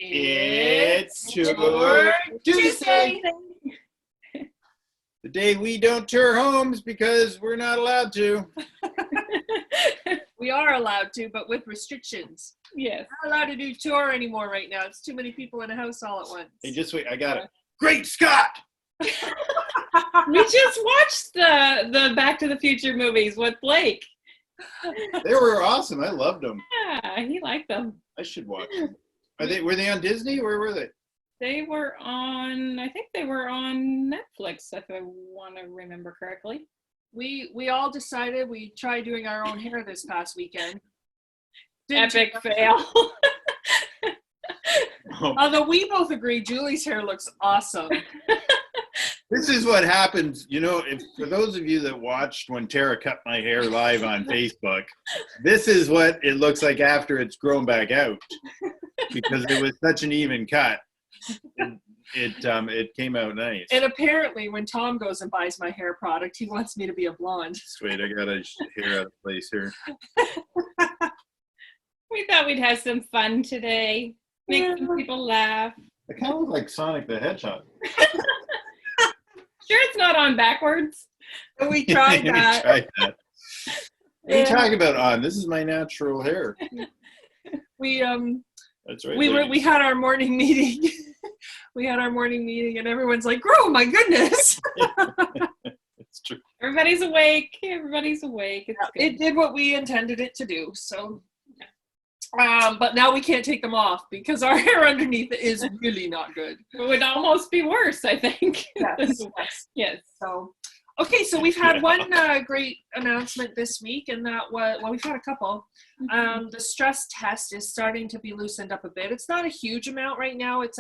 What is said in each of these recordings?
It's Tour Tuesday. The day we don't tour homes because we're not allowed to. We are allowed to, but with restrictions. Yes. We're not allowed to do tour anymore right now. It's too many people in a house all at once. Hey, just wait. I got it. Great Scott! We just watched the Back to the Future movies with Blake. They were awesome. I loved them. Yeah, he liked them. I should watch them. Were they on Disney? Where were they? They were on, I think they were on Netflix, if I want to remember correctly. We all decided we tried doing our own hair this past weekend. Epic fail. Although we both agree Julie's hair looks awesome. This is what happens, for those of you that watched when Tara cut my hair live on Facebook, this is what it looks like after it's grown back out, because it was such an even cut. It came out nice. And apparently when Tom goes and buys my hair product, he wants me to be a blonde. Wait, I got a hair out of place here. We thought we'd have some fun today, make some people laugh. I kind of look like Sonic the Hedgehog. Sure it's not on backwards? We tried that. What are you talking about on? This is my natural hair. That's right. We had our morning meeting. We had our morning meeting and everyone's like, "Oh my goodness." It's true. Everybody's awake. Everybody's awake. It did what we intended it to do. So but now we can't take them off because our hair underneath is really not good. It would almost be worse, I think. Yes. Yes. So, okay, so we've had one great announcement this week, and that was, well, we've had a couple. The stress test is starting to be loosened up a bit. It's not a huge amount right now. It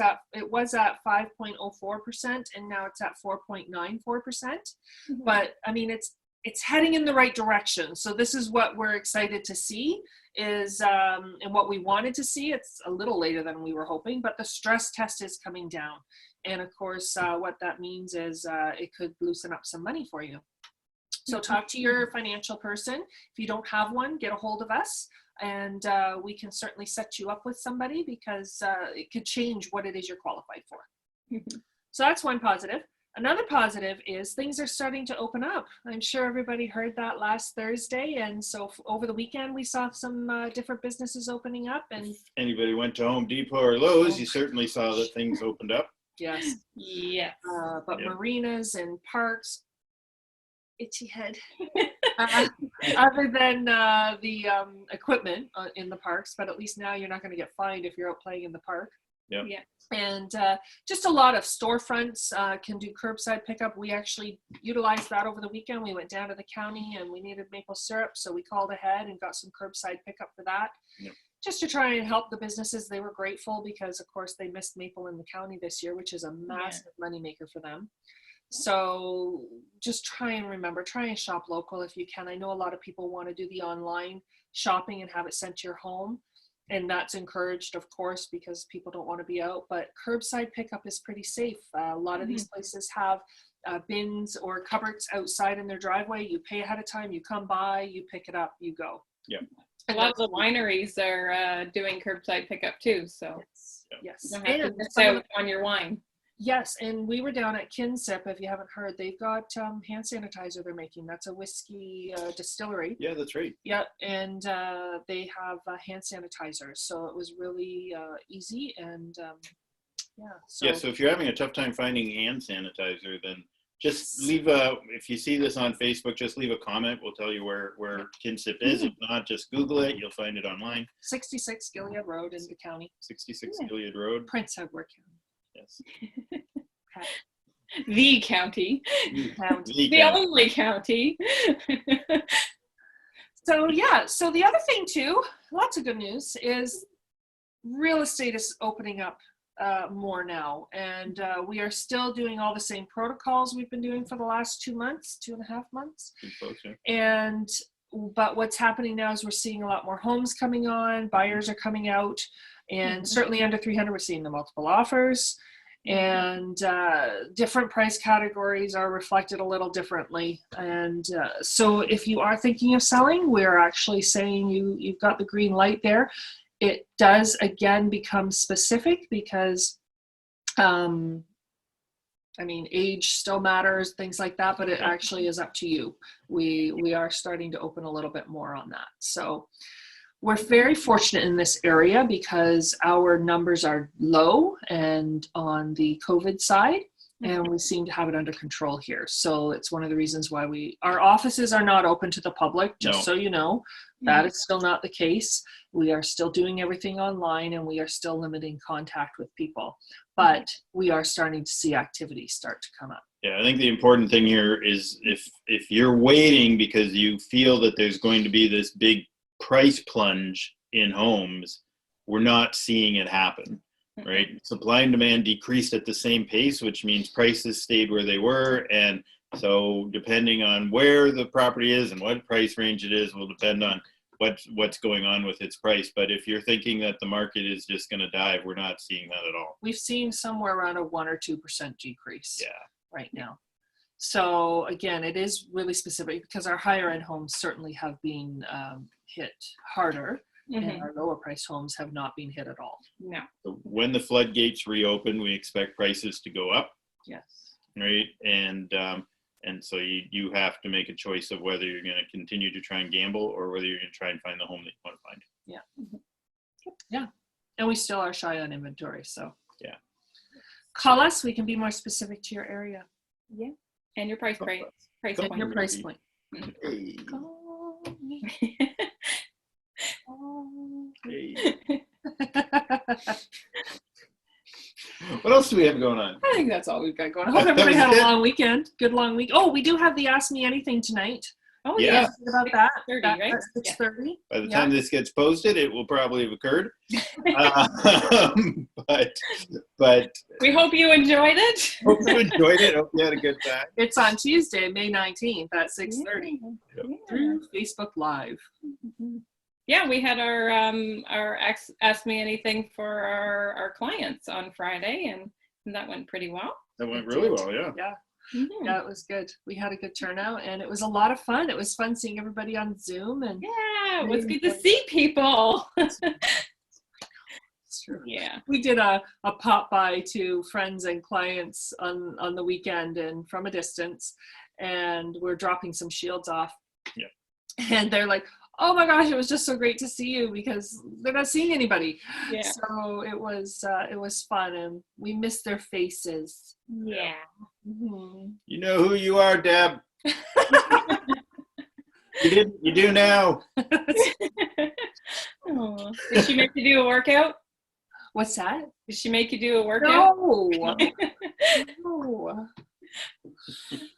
was at 5.04%, and now it's at 4.94%. But I mean, it's heading in the right direction. So this is what we're excited to see and what we wanted to see. It's a little later than we were hoping, but the stress test is coming down. And of course, what that means is it could loosen up some money for you. So talk to your financial person. If you don't have one, get a hold of us, and we can certainly set you up with somebody because it could change what it is you're qualified for. So that's one positive. Another positive is things are starting to open up. I'm sure everybody heard that last Thursday. And so over the weekend, we saw some different businesses opening up. And if anybody went to Home Depot or Lowe's, you certainly saw that things opened up. Yes. Yeah. But marinas and parks, itchy head. Other than the equipment in the parks, but at least now you're not going to get fined if you're out playing in the park. Yep. Yeah. And just a lot of storefronts can do curbside pickup. We actually utilized that over the weekend. We went down to the county and we needed maple syrup, so we called ahead and got some curbside pickup for that. Yep. Just to try and help the businesses. They were grateful because, of course, they missed maple in the county this year, which is a massive moneymaker for them. So just try and shop local if you can. I know a lot of people want to do the online shopping and have it sent to your home. And that's encouraged, of course, because people don't want to be out. But curbside pickup is pretty safe. A lot of these places have bins or cupboards outside in their driveway. You pay ahead of time, you come by, you pick it up, you go. Yeah. A lot of the wineries are doing curbside pickup too. So yes. You don't have to miss out on your wine. Yes, and we were down at Kinsip. If you haven't heard, they've got hand sanitizer they're making. That's a whiskey distillery. Yeah, that's right. Yeah, and they have hand sanitizer. So it was really easy, and So if you're having a tough time finding hand sanitizer, then just leave if you see this on Facebook, just leave a comment. We'll tell you where Kinsip is. If not, just Google it. You'll find it online. 66 Gilead Road in the county. 66 Gilead Road. Prince Edward County. Yes. The county. The only county. So the other thing too, lots of good news, is real estate is opening up more now, and we are still doing all the same protocols we've been doing for the last 2.5 months. But what's happening now is we're seeing a lot more homes coming on, buyers are coming out, and certainly under 300 we're seeing the multiple offers, and different price categories are reflected a little differently. And so if you are thinking of selling, we're actually saying you've got the green light there. It does again become specific because, I mean, age still matters, things like that, but it actually is up to you. We are starting to open a little bit more on that. So we're very fortunate in this area because our numbers are low and on the COVID side, and we seem to have it under control here. So it's one of the reasons why our offices are not open to the public, just so you know. That is still not the case. We are still doing everything online, and we are still limiting contact with people. But we are starting to see activity start to come up. Yeah, I think the important thing here is if you're waiting because you feel that there's going to be this big price plunge in homes, we're not seeing it happen, right? Supply and demand decreased at the same pace, which means prices stayed where they were. And so depending on where the property is and what price range it is will depend on what's going on with its price. But if you're thinking that the market is just going to dive, we're not seeing that at all. We've seen somewhere around a 1 or 2% decrease right now. So again, it is really specific because our higher end homes certainly have been hit harder, and our lower priced homes have not been hit at all. No. So when the floodgates reopen, we expect prices to go up. Yes. Right. And so you have to make a choice of whether you're going to continue to try and gamble or whether you're going to try and find the home that you want to find. Yeah. Yeah. And we still are shy on inventory. So yeah. Call us. We can be more specific to your area. Yeah. And your price point. Your price point. Hey. Call me. Hey. What else do we have going on? I think that's all we've got going on. I hope everybody had a long weekend. Good long week. Oh, we do have the Ask Me Anything tonight. Oh, yeah. About that. 6:30, right? That's 6:30. By the time this gets posted, it will probably have occurred. But we hope you enjoyed it. Hope you enjoyed it. Hope you had a good time. It's on Tuesday, May 19th at 6:30 through Facebook Live. Yeah, we had our Ask Me Anything for our clients on Friday, and that went pretty well. That went really well, yeah. Yeah. Yeah, it was good. We had a good turnout, and it was a lot of fun. It was fun seeing everybody on Zoom, and yeah, it was good to see people. It's true. Yeah, we did a pop by to friends and clients on the weekend and from a distance, and we're dropping some shields off. Yeah, and they're like, "Oh my gosh, it was just so great to see you," because they're not seeing anybody. Yeah. So it was fun, and we missed their faces. Yeah. Mm-hmm. You know who you are, Deb. You do now. Oh. Did she make you do a workout? What's that? Did she make you do a workout? No. No.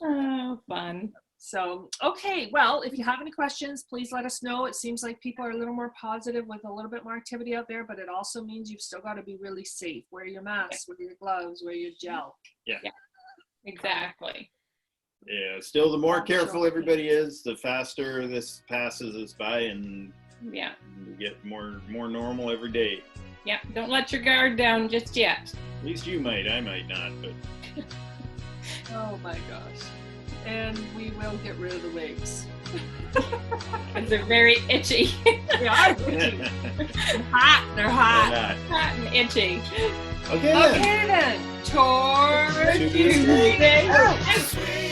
Oh, fun. So, okay, well, if you have any questions, please let us know. It seems like people are a little more positive with a little bit more activity out there, but it also means you've still got to be really safe. Wear your mask, wear your gloves, wear your gel. Yeah. Exactly. Yeah, still the more careful everybody is, the faster this passes us by, and yeah, we get more normal every day. Yeah, don't let your guard down just yet. At least you might, I might not, but. Oh my gosh. And we will get rid of the wigs. Because they're very itchy. They are itchy. Hot. They're hot. Hot and itchy. Okay then. Toward Tuesday. Tuesday.